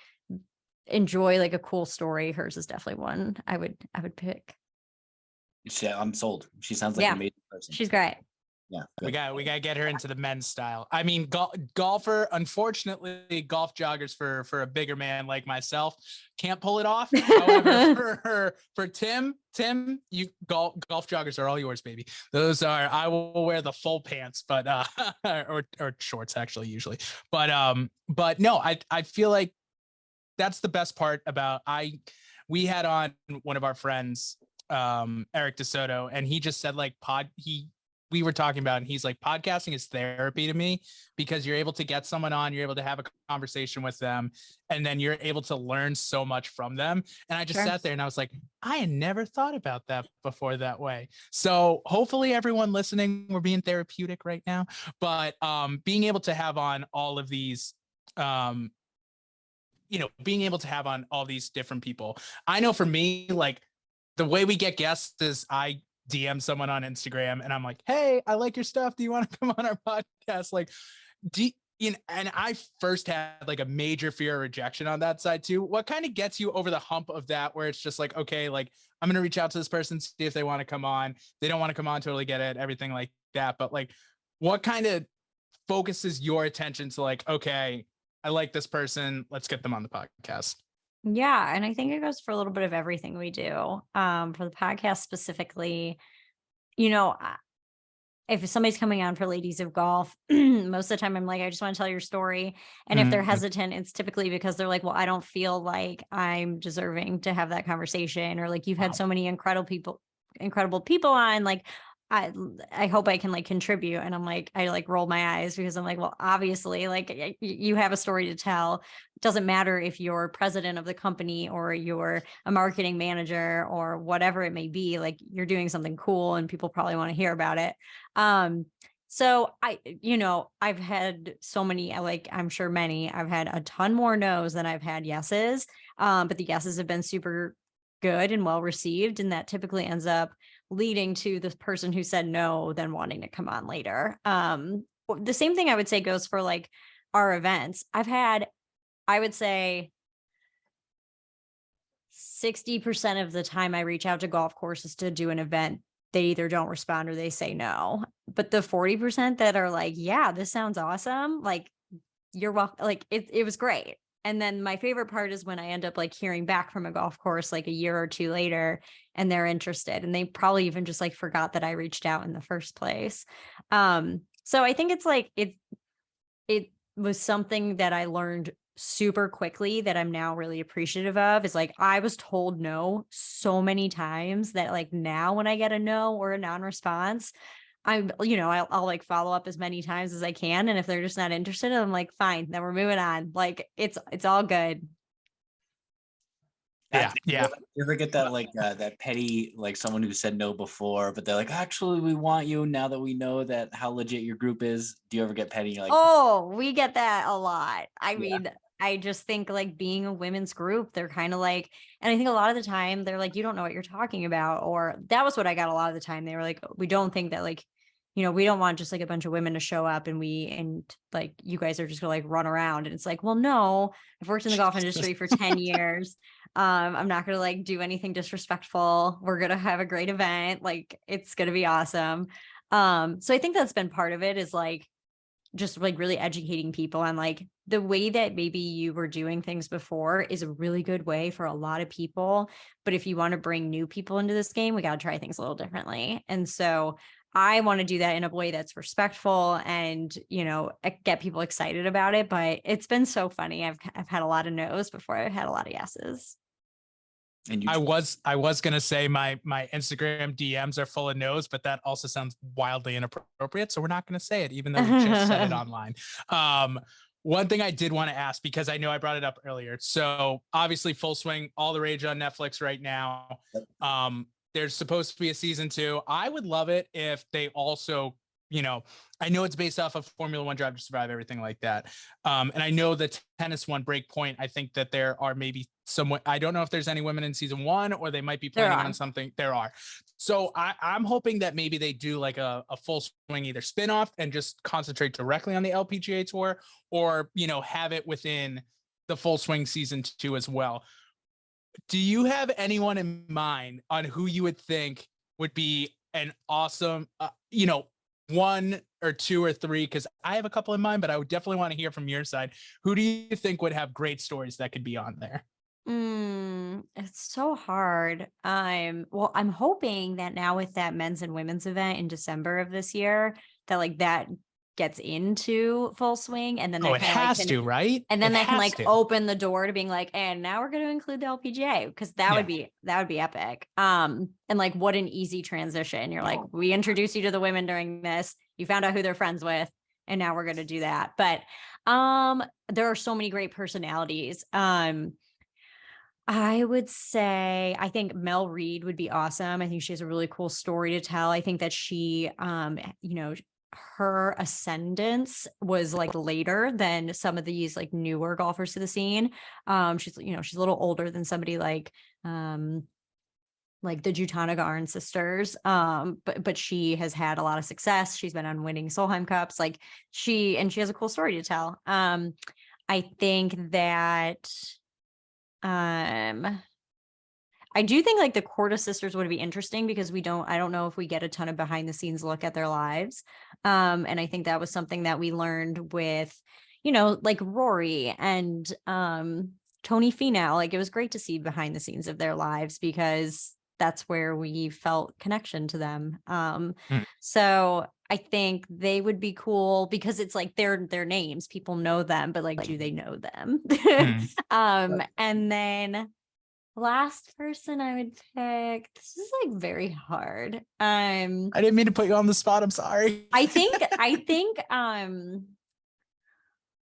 enjoy like a cool story, hers is definitely one I would pick. I'm sold. She sounds like an amazing person. She's great. Yeah. We got to get her into the men's style. I mean, golfer, unfortunately, golf joggers for a bigger man like myself can't pull it off. However, for Tim, you golf joggers are all yours, baby. Those are, I will wear the full pants, but or shorts actually usually. But no, I feel like that's the best part about we had on one of our friends, Eric DeSoto, and he just said like we were talking about, and he's like, podcasting is therapy to me because you're able to get someone on, you're able to have a conversation with them, and then you're able to learn so much from them. And I just sat there and I was like, I had never thought about that before that way. So hopefully everyone listening, we're being therapeutic right now, but being able to have on all of these, being able to have on all these different people. I know for me, like the way we get guests is I DM someone on Instagram and I'm like, hey, I like your stuff. Do you want to come on our podcast? Like, and I first had like a major fear of rejection on that side too. What kind of gets you over the hump of that, where it's just like, okay, like I'm going to reach out to this person, see if they want to come on. They don't want to come on, totally get it, everything like that. But like, what kind of focuses your attention to like, okay, I like this person, let's get them on the podcast? Yeah. And I think it goes for a little bit of everything we do. For the podcast specifically, if somebody's coming on for Ladies of Golf, most of the time I'm like, I just want to tell your story. And if they're hesitant, it's typically because they're like, well, I don't feel like I'm deserving to have that conversation. Or like, you've had so many incredible people on, like, I hope I can like contribute. And I'm like, I like roll my eyes because I'm like, well, obviously like you have a story to tell. It doesn't matter if you're president of the company or you're a marketing manager or whatever it may be, like you're doing something cool and people probably want to hear about it. So I've had so many, like, I'm sure I've had a ton more no's than I've had yeses. But the yeses have been super good and well received. And that typically ends up leading to the person who said no then wanting to come on later. The same thing I would say goes for like our events. I would say 60% of the time I reach out to golf courses to do an event, they either don't respond or they say no. But the 40% that are like, yeah, this sounds awesome, like, you're welcome, like it was great. And then my favorite part is when I end up like hearing back from a golf course like a year or two later and they're interested and they probably even just like forgot that I reached out in the first place. So I think it's like it was something that I learned super quickly that I'm now really appreciative of. Is like I was told no so many times that like now when I get a no or a non-response, I'll like follow up as many times as I can. And if they're just not interested, I'm like, fine, then we're moving on. Like it's all good. Yeah. You ever get that like that petty, like someone who said no before, but they're like, actually, we want you now that we know that how legit your group is. Do you ever get petty? Like, oh, we get that a lot. I mean, I just think like being a women's group, they're kind of like, and I think a lot of the time they're like, you don't know what you're talking about. Or that was what I got a lot of the time. They were like, we don't think that like, we don't want just like a bunch of women to show up and like, you guys are just gonna like run around. And it's like, well, no, I've worked in the golf industry for 10 years. I'm not gonna like do anything disrespectful. We're gonna have a great event. Like it's gonna be awesome. So I think that's been part of it, is like just like really educating people on like the way that maybe you were doing things before is a really good way for a lot of people. But if you want to bring new people into this game, we got to try things a little differently. And so I want to do that in a way that's respectful and, get people excited about it. But it's been so funny. I've had a lot of no's before I've had a lot of yeses. and I was gonna say my Instagram DMs are full of no's, but that also sounds wildly inappropriate, so we're not gonna say it, even though we just said it online. One thing I did want to ask, because I know I brought it up earlier. So obviously, Full Swing, all the rage on Netflix right now. There's supposed to be a season 2. I would love it if they also, I know it's based off of Formula One Drive to Survive, everything like that. And I know the tennis one, Breakpoint, I think that there are maybe I don't know if there's any women in season 1 or they might be planning on something. There are. So I'm hoping that maybe they do like a Full Swing, either spinoff and just concentrate directly on the LPGA tour, or, have it within the Full Swing season 2 as well. Do you have anyone in mind on who you would think would be an awesome, one or two or three, because I have a couple in mind, but I would definitely want to hear from your side. Who do you think would have great stories that could be on there? It's so hard. Well, I'm hoping that now with that men's and women's event in December of this year, that like that gets into full swing, and then Oh, that it kind of like has to, right? and then It that can has like to. open the door to being like, and now we're going to include the LPGA, because that would be epic. And like what an easy transition. You're like, we introduced you to the women during this, you found out who they're friends with, and now we're going to do that. But there are so many great personalities. I would say I think Mel Reed would be awesome. I think she has a really cool story to tell. I think that she, her ascendance was like later than some of these like newer golfers to the scene. She's a little older than somebody like the Jutanagarn sisters. But she has had a lot of success. She's been on winning Solheim Cups. Like she has a cool story to tell. I think that I do think like the Corda sisters would be interesting, because I don't know if we get a ton of behind the scenes look at their lives. And I think that was something that we learned with, like Rory and Tony Finau. Like it was great to see behind the scenes of their lives, because that's where we felt connection to them. So I think they would be cool, because it's like their names, people know them, but like, do they know them? And then last person I would pick, this is like very hard. I didn't mean to put you on the spot. I'm sorry. I think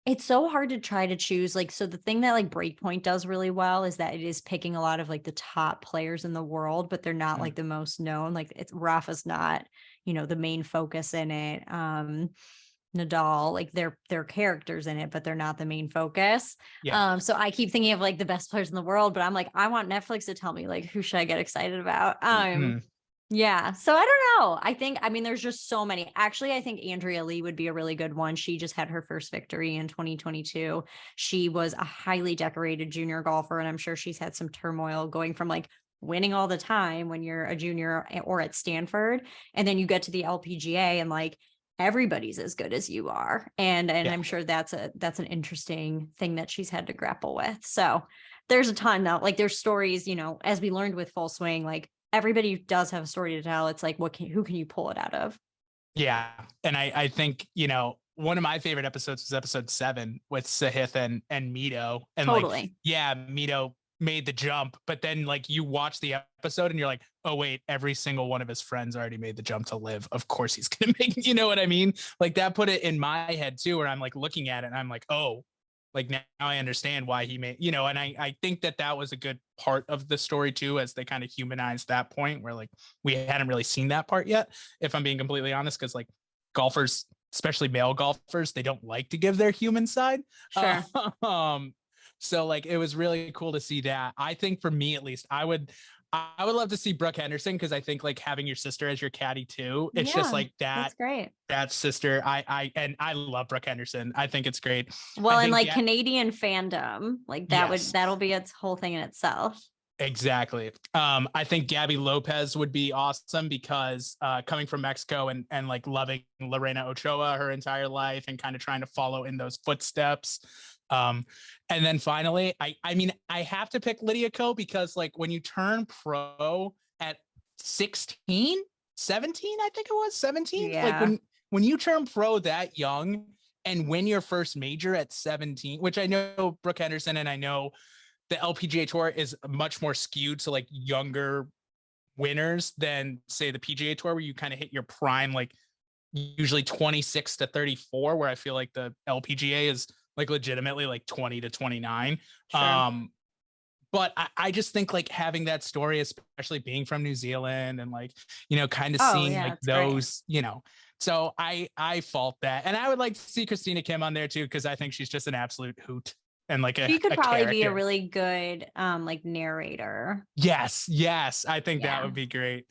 it's so hard to try to choose. Like, so the thing that like Breakpoint does really well is that it is picking a lot of like the top players in the world, but they're not like the most known. Like Rafa's not, the main focus in it. Nadal, like they're characters in it, but they're not the main focus. Yeah. So I keep thinking of like the best players in the world, but I'm like, I want Netflix to tell me like who should I get excited about. Yeah. So I don't know. I mean, there's just so many. Actually, I think Andrea Lee would be a really good one. She just had her first victory in 2022. She was a highly decorated junior golfer, and I'm sure she's had some turmoil going from like winning all the time when you're a junior or at Stanford, and then you get to the LPGA and like everybody's as good as you are. And I'm sure that's an interesting thing that she's had to grapple with. So there's a ton now, like there's stories, as we learned with Full Swing, like everybody does have a story to tell. It's like, who can you pull it out of? Yeah. And I think, one of my favorite episodes was episode 7 with Sahith and Mito. And Totally. Mito made the jump, but then like you watch the episode and you're like, oh wait, every single one of his friends already made the jump to live. Of course he's gonna make, you know what I mean? Like that put it in my head too, where I'm like looking at it and I'm like, oh, like now I understand why he made, and I think that was a good part of the story too, as they kind of humanized that point where like we hadn't really seen that part yet, if I'm being completely honest, because like golfers, especially male golfers, they don't like to give their human side. Sure. So like it was really cool to see that. I think for me at least, I would love to see Brooke Henderson, because I think like having your sister as your caddy too, it's just like that's great. That sister. I love Brooke Henderson. I think it's great. Well, and like Canadian fandom, like that'll be its whole thing in itself. Exactly. I think Gabby Lopez would be awesome, because coming from Mexico and like loving Lorena Ochoa her entire life and kind of trying to follow in those footsteps. And then finally, I mean, I have to pick Lydia Ko, because like when you turn pro at 16, 17, I think it was 17. Yeah. Like when you turn pro that young and win your first major at 17, which I know Brooke Henderson and I know the LPGA Tour is much more skewed to like younger winners than say the PGA Tour, where you kind of hit your prime, like usually 26 to 34, where I feel like the LPGA is like legitimately like 20 to 29. Sure. But I just think like having that story, especially being from New Zealand and like, kind of seeing like those, so I fault that. And I would like to see Christina Kim on there too, because I think she's just an absolute hoot. And like she could probably character. Be a really good like narrator. Yes, that would be great.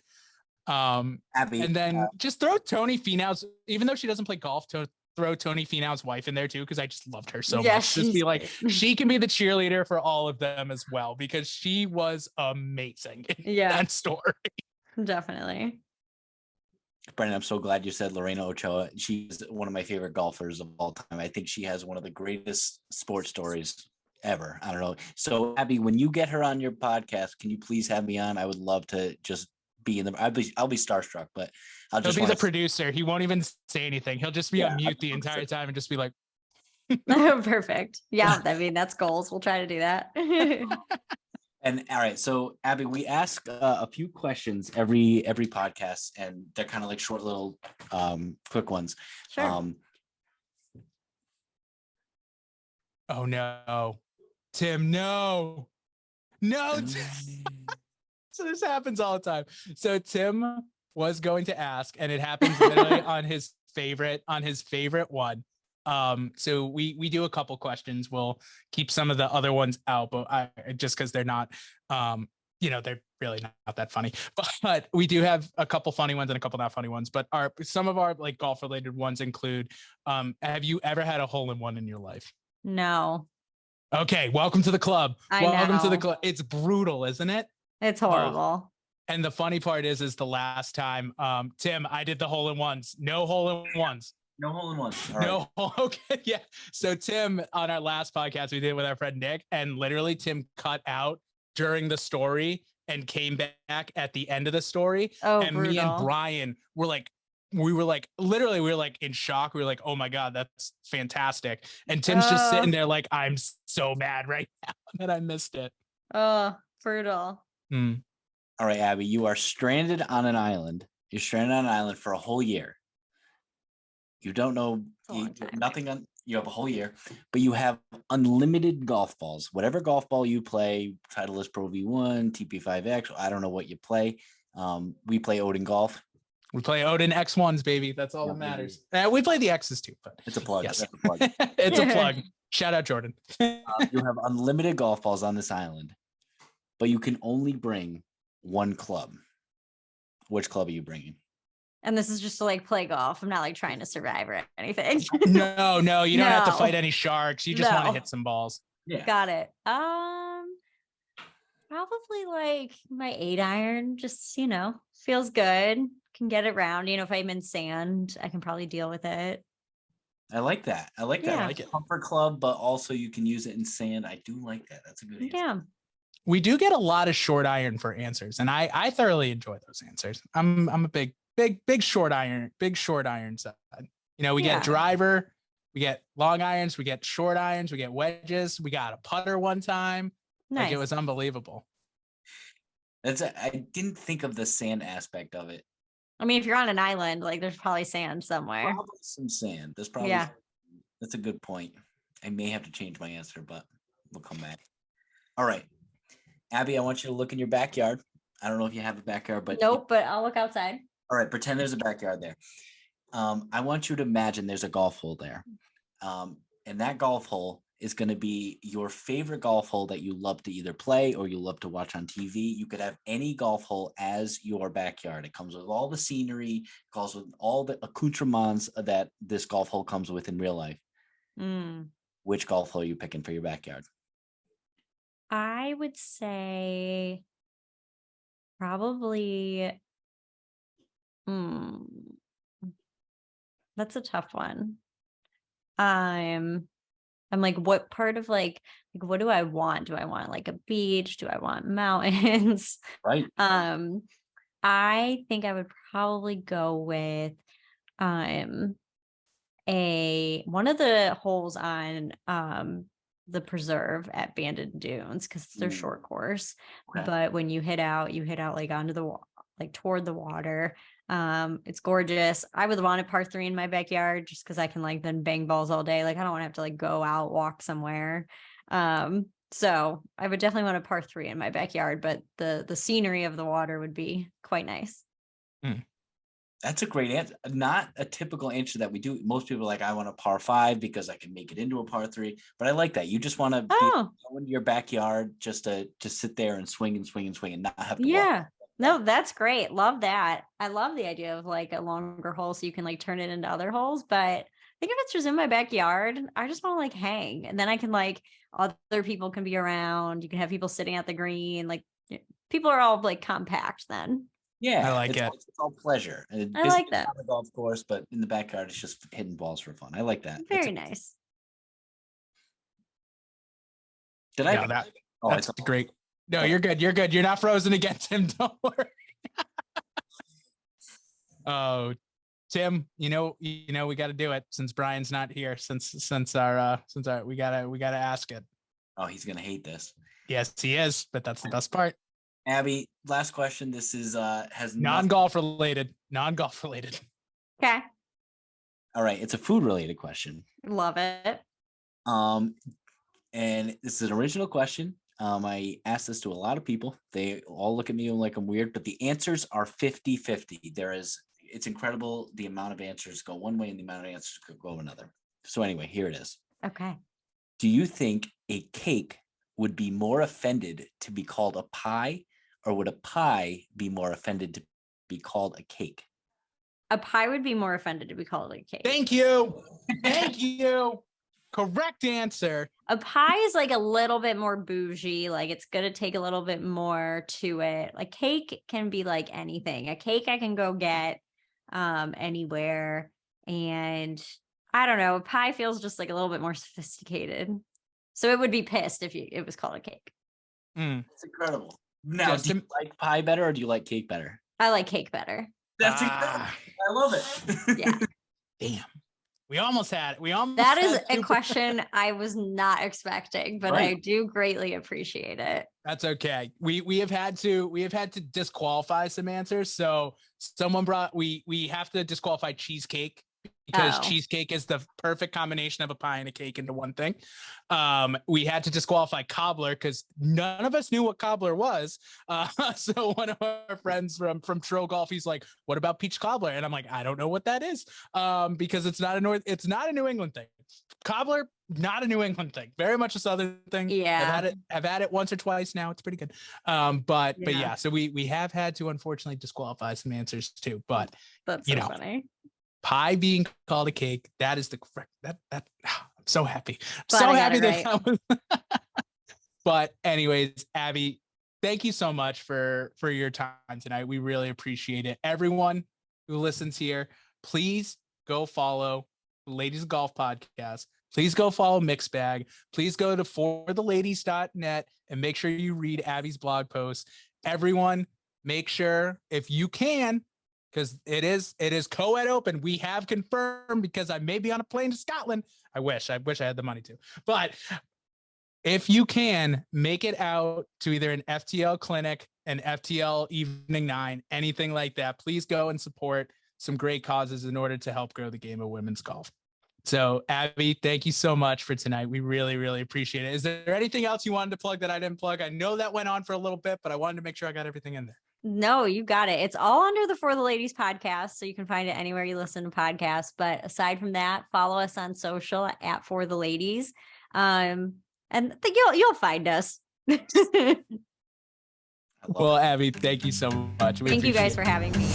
Abby, and then just throw Tony Finau's, even though she doesn't play golf, to throw Tony Finau's wife in there too, because I just loved her so much. Just be like, she can be the cheerleader for all of them as well, because she was amazing in that story. Definitely. Brendan, I'm so glad you said Lorena Ochoa. She's one of my favorite golfers of all time. I think she has one of the greatest sports stories ever. I don't know. So Abby, when you get her on your podcast, can you please have me on? I would love to just be in the. I'll be starstruck, but I'll He'll just be want the producer. He won't even say anything. He'll just be on mute the 100%. entire time and just be like, Perfect. Yeah, I mean, that's goals. We'll try to do that. And all right, so Abby, we ask a few questions every podcast, and they're kind of like short little quick ones. Sure. oh no, Tim, no, Tim. So this happens all the time. So Tim was going to ask, and it happens literally on his favorite one. So we do a couple questions. We'll keep some of the other ones out, but just because they're not they're really not that funny. But we do have a couple funny ones and a couple not funny ones. But some of our like golf related ones include have you ever had a hole in one in your life? No. Okay, welcome to the club. Welcome to the club. It's brutal, isn't it? It's horrible. And the funny part is the last time, Tim, I did the hole in ones. No hole in ones. No hole in one. No. Okay. Yeah. So Tim, on our last podcast, we did it with our friend Nick, and literally Tim cut out during the story and came back at the end of the story. Oh, and brutal. Me and Brian were like, we were like in shock. We were like, oh my God, that's fantastic. And Tim's just sitting there like, I'm so mad right now that I missed it. Oh, brutal. All right, Abby, you are stranded on an island. You're stranded on an island for a whole year. You don't know nothing on. You have a whole year, but you have unlimited golf balls. Whatever golf ball you play, Titleist Pro V1, TP5X. I don't know what you play. We play Odin Golf. We play Odin X1s, baby. That's all that matters. We play the X's too, but it's a plug. Yes. That's a plug. It's a plug. Shout out Jordan. You have unlimited golf balls on this island, but you can only bring one club. Which club are you bringing? And this is just to like play golf. I'm not like trying to survive or anything. No, you don't have to fight any sharks. You just want to hit some balls. Yeah. Got it. Probably like my 8-iron, just, feels good. Can get it round. If I'm in sand, I can probably deal with it. I like that. I like that. Yeah. I like it. Comfort club, but also you can use it in sand. I do like that. That's a good answer. Yeah. We do get a lot of short iron for answers, and I thoroughly enjoy those answers. I'm a big short iron side. We get driver, we get long irons, we get short irons, we get wedges, we got a putter one time. Nice. Like, it was unbelievable. I didn't think of the sand aspect of it. I mean, if you're on an island, like there's probably sand somewhere. Probably some sand. There's probably That's a good point. I may have to change my answer, but we'll come back. All right. Abby, I want you to look in your backyard. I don't know if you have a backyard, but nope, but I'll look outside. All right, pretend there's a backyard there. I want you to imagine there's a golf hole there. And that golf hole is going to be your favorite golf hole that you love to either play or you love to watch on TV. You could have any golf hole as your backyard. It comes with all the scenery, comes with all the accoutrements that this golf hole comes with in real life. Which golf hole are you picking for your backyard? I would say probably that's a tough one. I'm like, what part of like what do I want? Do I want like a beach? Do I want mountains? Right. I think I would probably go with one of the holes on the preserve at Banded Dunes, because it's their short course. Okay. But when you hit out like onto the like toward the water. It's gorgeous. I would want a par 3 in my backyard just because I can like then bang balls all day. Like I don't want to have to like go out, walk somewhere. So I would definitely want a par 3 in my backyard, but the scenery of the water would be quite nice. That's a great answer. Not a typical answer that we do. Most people are like, I want a par 5 because I can make it into a par 3. But I like that. You just want to go into your backyard just to sit there and swing and not have to walk. No, that's great. Love that. I love the idea of like a longer hole so you can like turn it into other holes. But I think if it's just in my backyard, I just want to like hang, and then I can like other people can be around. You can have people sitting at the green. Like people are all like compact then. Yeah, I like it. It's all pleasure. I like that. On the golf course, but in the backyard, it's just hitting balls for fun. I like that. Very nice. Did No, I? that's great. No, you're good. You're good. You're not frozen again, Tim. Don't worry. Oh, Tim, we got to do it since Brian's not here. Since we gotta ask it. Oh, he's gonna hate this. Yes, he is, but that's the best part. Abby, last question. This is has non-golf related. Non-golf related. Okay. All right, it's a food related question. Love it. And this is an original question. I asked this to a lot of people. They all look at me like I'm weird, but the answers are 50-50. It's incredible the amount of answers go one way and the amount of answers could go another. So anyway, here it is. Okay. Do you think a cake would be more offended to be called a pie, or would a pie be more offended to be called a cake? A pie would be more offended to be called a cake. Thank you. Thank you. Correct answer. A pie is like a little bit more bougie. Like it's going to take a little bit more to it. Like cake can be like anything. A cake I can go get anywhere. And I don't know. A pie feels just like a little bit more sophisticated. So it would be pissed if it was called a cake. It's incredible. Now, do you like pie better or do you like cake better? I like cake better. That's incredible. I love it. Yeah. Damn. We almost had it. That is a question I was not expecting, but Right. I do greatly appreciate it. That's okay. We have had to disqualify some answers. So someone we have to disqualify cheesecake because cheesecake is the perfect combination of a pie and a cake into one thing. We had to disqualify cobbler because none of us knew what cobbler was. So one of our friends from Tro Golf, he's like, "What about peach cobbler?" And I'm like, "I don't know what that is," because it's not a New England thing. Cobbler, not a New England thing. Very much a Southern thing. Yeah, I've had it once or twice now. It's pretty good. But yeah. So we have had to unfortunately disqualify some answers too. But that's so funny. Pie being called a cake, that is the correct that I'm so happy. Glad so I got happy it that was But anyways, Abby, thank you so much for your time tonight. We really appreciate it. Everyone who listens here, please go follow Ladies Golf Podcast. Please go follow Mixed Bag. Please go to fortheladies.net and make sure you read Abby's blog posts. Everyone, make sure if you can, because it is co-ed open. We have confirmed because I may be on a plane to Scotland. I wish I had the money to, but if you can make it out to either an FTL clinic, an FTL evening 9, anything like that, please go and support some great causes in order to help grow the game of women's golf. So Abby, thank you so much for tonight. We really, really appreciate it. Is there anything else you wanted to plug that I didn't plug? I know that went on for a little bit, but I wanted to make sure I got everything in there. No, you got it. It's all under the For the Ladies podcast, so you can find it anywhere you listen to podcasts. But aside from that, follow us on social at For the Ladies, and you'll find us. Well, Abby, thank you so much. Thank you guys for having me.